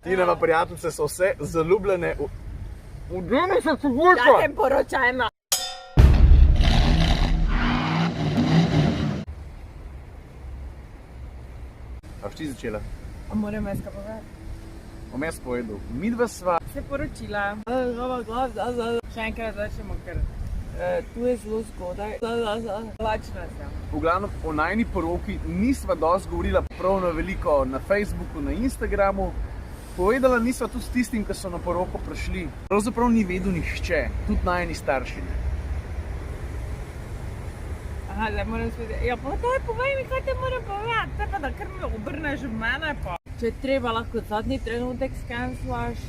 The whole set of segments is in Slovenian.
Tineva prijateljice so vse zaljubljene v dnevni se cigulka. Ja, sem poročena. A vsi začela? A moram jaz kaj povedati? Bom jaz povedal. Midva sva Se poročila. Še enkrat začnemo, ker tu je zelo zgodaj. Lačna sem. v glavnem o najni poroki nisva dosti govorila prav na veliko na Facebooku, na Instagramu. Povedala nisva tudi s tistim, ki so na poroko prišli. Pravzaprav ni vedel nihče, tudi najni starši. Aha, zdaj moram spet. Ja, pa daj, povej mi, kaj te moram povedati. Te pa da kar me obrneš v mene pa. Če treba, lahko zadnji trenutek skenslaš,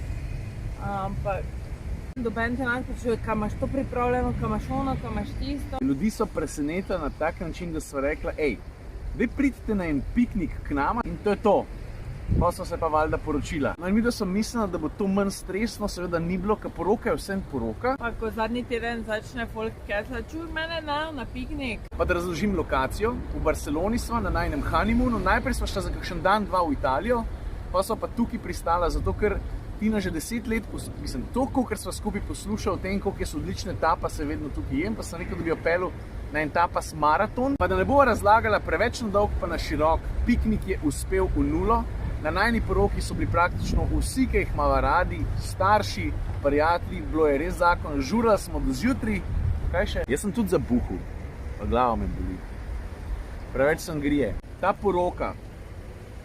ampak doben te nas počuje, kaj imaš to pripravljeno, kaj imaš ono, kaj imaš tisto. Ljudi so presenetili na tak način, da so rekla, daj pridite na en piknik k nama in to je to. Pa so se pa valjda poročila. No in mi da sem mislila, da bo to manj stresno, seveda ni bilo, ker poroka je vsem poroka. Pa ko zadnji teden začne folk kesla, čuj mene na piknik. Pa da razložim lokacijo, v Barceloni sva na najnem honeymoonu, najprej sva šla za kakšen dan, dva v Italijo, pa sva pa tukaj pristala, zato ker Tina že 10 let, mislim, toliko, ker sva skupaj poslušala o tem, koliko so odlične tapase, vedno tukaj jem, pa sem rekel, da bi jo pelil na en tapas maraton. Pa da ne bo razlagala preveč na dolg pa na širok, piknik je uspel v nulo. Na najni poroki so bili praktično vsi, ki jih imava radi, starši, prijatelji, bilo je res zakon, žurali smo do zjutraj. Kaj še? Jaz sem tudi zabuhal, pa glava me boli. Preveč sem grije. Ta poroka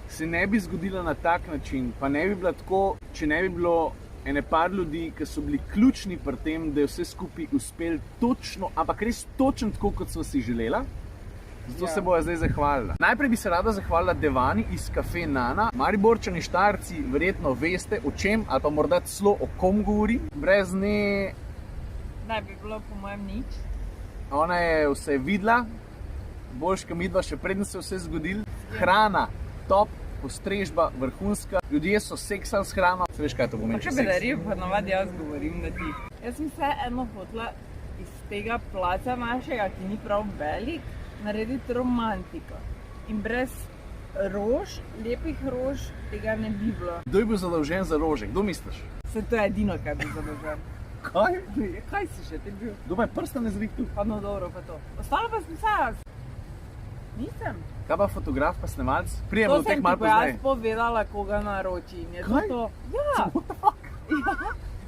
se ne bi zgodila na tak način, pa ne bi bila tako, če ne bi bilo ene par ljudi, ki so bili ključni pri tem, da je vse skupaj uspel točno, ampak res točno tako, kot so si želela. Zato se bojo zdaj zahvalila. Najprej bi se rada zahvalila Devani iz Cafe Nana. Mariborčani Štajerci verjetno veste o čem, ali pa morda celo o kom govori. Brez nje Ne bi bilo po mojem nič. Ona je vse videla, boljš kot midva, še preden se vse zgodil. Hrana, top, postrežba, vrhunska. Ljudje so seksali s hrano. Se veš, kaj to pomeni? Pa če bedarij, pa navadi jaz govorim na ti. Jaz sem se eno hotela iz tega placa našega, ki ni prav velik, narediti romantiko. In brez rož, lepih rož, tega ne bi bilo. Kdo je bil zadolžen za rože? Kdo misliš? Se to je edino, kaj bi zadolžen. Kaj? Kaj si še ti bil? Kdo pa je prstane zrihtu? Pa no dobro, pa to. Ostalo pa sem se jaz. Nisem. Kaj pa fotograf pa snemalc? Prijem To do sem teh ti malo pa jaz poznaj. povedala, koga naroči. In je Kaj? to. Ja. What the fuck?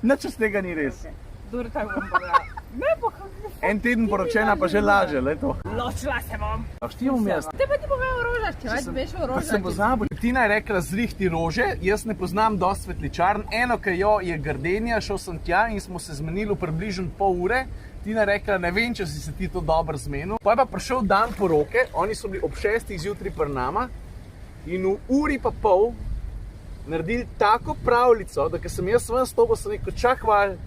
Nič iz tega ni res. Okay. Dobro, tako bom povedala. Ne, pa kako En teden poročena pa že laže, le to. ločila se bom. A štivim jaz? Te pa ti povem o rožah, če več veš o Pa rožah. sem pozabil. Tina je rekla zrihti rože, jaz ne poznam dosti svetličarn. Eno, ki jo je Gardenija, šel sem tja in smo se zmenili v približno pol ure. Tina je rekla, ne vem, če si se ti to dobro zmenil. Pa je pa prišel dan poroke, oni so bili ob 6 zjutraj pri nama in v uri pa pol naredili tako pravljico, da ko sem jaz ven stopil, sem rekel, čakaj,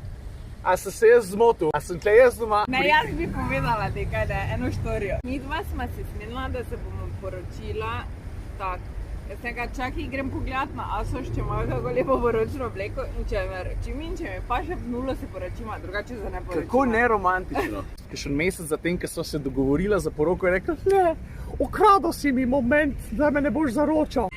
a sem se jaz zmotil, a sem tle jaz doma. Ne, jaz bi povedala nekaj, da eno štorijo. Mi dva smo se smenila, da se bomo poročila tako. Jaz sem ga čakaj, grem pogledat na Asoš, če imajo kako lepo poročno obleko in če me ročim in če me pa še v nulo se poročima, drugače se ne poročima. Kako neromantično. Kakšen mesec zatem, ko so se dogovorila za poroko, je rekla, ne, ukradel si mi moment, da me ne boš zaročal.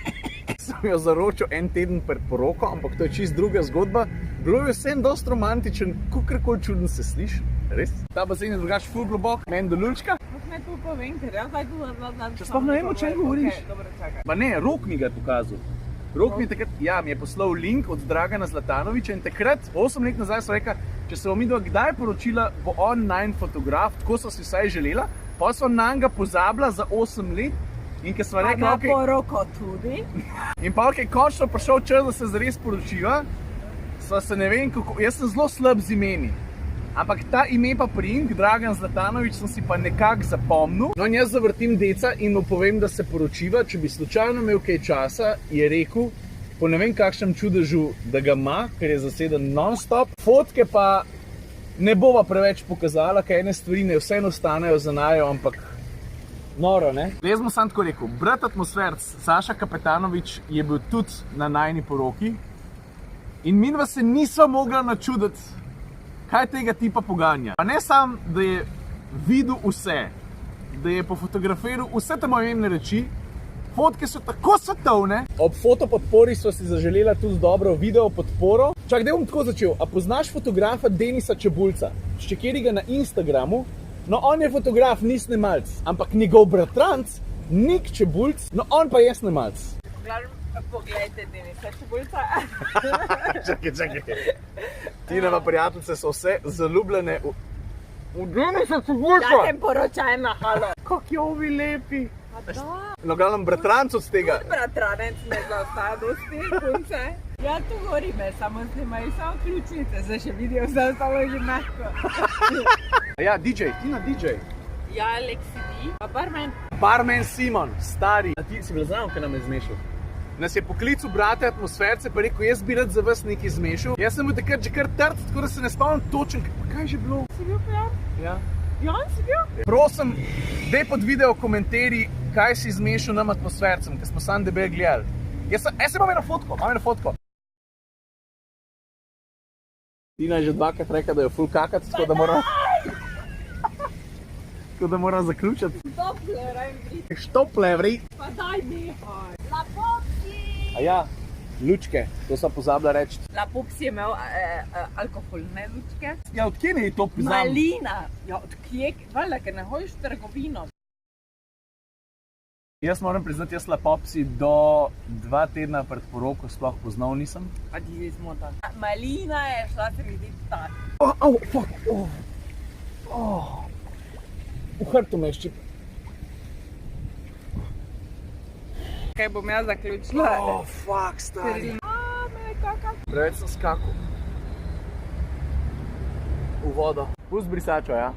Sem jo zaročil en teden pred poroko, ampak to je čist druga zgodba. Bilo je vsem dosti romantičen, kakorkoli čuden se sliši, res. Ta bazen je drugač ful globok, meni do lulčka. Ne to povem, ker jaz zdaj tu Če sploh ne vem, o čem govoriš. Okay, dobro, čakaj. Ma ne, Rok mi ga je pokazal. Rok mi je takrat, mi je poslal link od Dragana Zlatanoviča in takrat, 8 let nazaj so rekla, če se bo midva kdaj poročila, bo on najin fotograf, tako so si vsaj želela, pa so nanj ga pozabila za 8 let in ker sva rekla, na poroko tudi. In pa je končno prišel čas, da se zares poročiva, sva se ne vem kako, jaz sem zelo slab z imeni. Ampak ta ime pa priimek, Dragan Zlatanovič, sem si pa nekako zapomnil. No in jaz zavrtim deca in mu povem, da se poročiva, če bi slučajno imel kaj časa, je rekel, po ne vem kakšnem čudežu, da ga ima, ker je zaseden non-stop. Fotke pa ne bova preveč pokazala, kaj ene stvari ne vseeno ostanejo za najo, ampak noro, ne? Jaz bom sam tako rekel, brat atmosferc, Saša Kapetanovič je bil tudi na najni poroki in midva se nisva mogla načuditi, kaj tega tipa poganja. Pa ne sam, da je videl vse, da je pofotografiral vse te moje reči, fotke so tako svetovne. Ob fotopodpori so si zaželela tudi dobro video podporo. Čak, da bom tako začel. A poznaš fotografa Denisa Čebulca? Ščekeri ga na Instagramu. No, on je fotograf, ni snemalc, ampak njegov bratranc, Nik Čebulc, no on pa je snemalc. Poglejte, Denisa Čebulca. Čakaj. Tinova prijateljice so vse zaljubljene v Denisa Čebulca. Ja, sem poročajna, halo. Kako jo vi lepi. Da. No, glavnem bratranc od tega. Bratranec ne zaostaja dosti, punce. Ja, tu gori me, samo snimajo samo ključnice, zdaj še vidijo, vse ostalo že mehko. Ja, DJ, Tina DJ. Ja, Alexi D, pa barman. Barman Simon, stari. A ti si bila znamo, kaj nam je zmešal? Nas je poklical brate atmosferce, pa rekel, jaz bi rad za vas nekaj zmešal. Jaz sem bil takrat že kar trd, tako da se ne spomnim točen. Kaj je že bilo? Si bil pijan? Ja. Jan si bil? Prosim, dej pod video komentarji, kaj si zmešal nam atmosfercem, ker smo sam debel gledali. Jaz imam eno fotko, Tina je že dvakrat rekla, da je ful kakac, tako da moram zaključiti. Štople, rajm. Štople, vrej. Pa daj nehaj. La Popsi. A ja, lučke, to sem pozabila reči. La Popsi je imel alkoholne lučke. Ja, od kje je to poznam? Malina. Ja, od kje? Valjda, ker ne hojiš v trgovino. Jaz moram priznati, jaz La Popsi do 2 tedna pred poroko sploh poznal nisem. A ti si zmotan. Malina je šla sredi tak. Fuck. V hrbtu me ščip. Kaj bom jaz zaključila? Fuck, stari. Me kaka. Preveč sem skakal. V vodo. Pust brisačo, ja?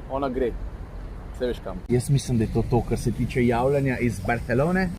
Ona gre. Vse veš kam. Jaz mislim, da je to, kar se tiče javljanja iz Barcelone.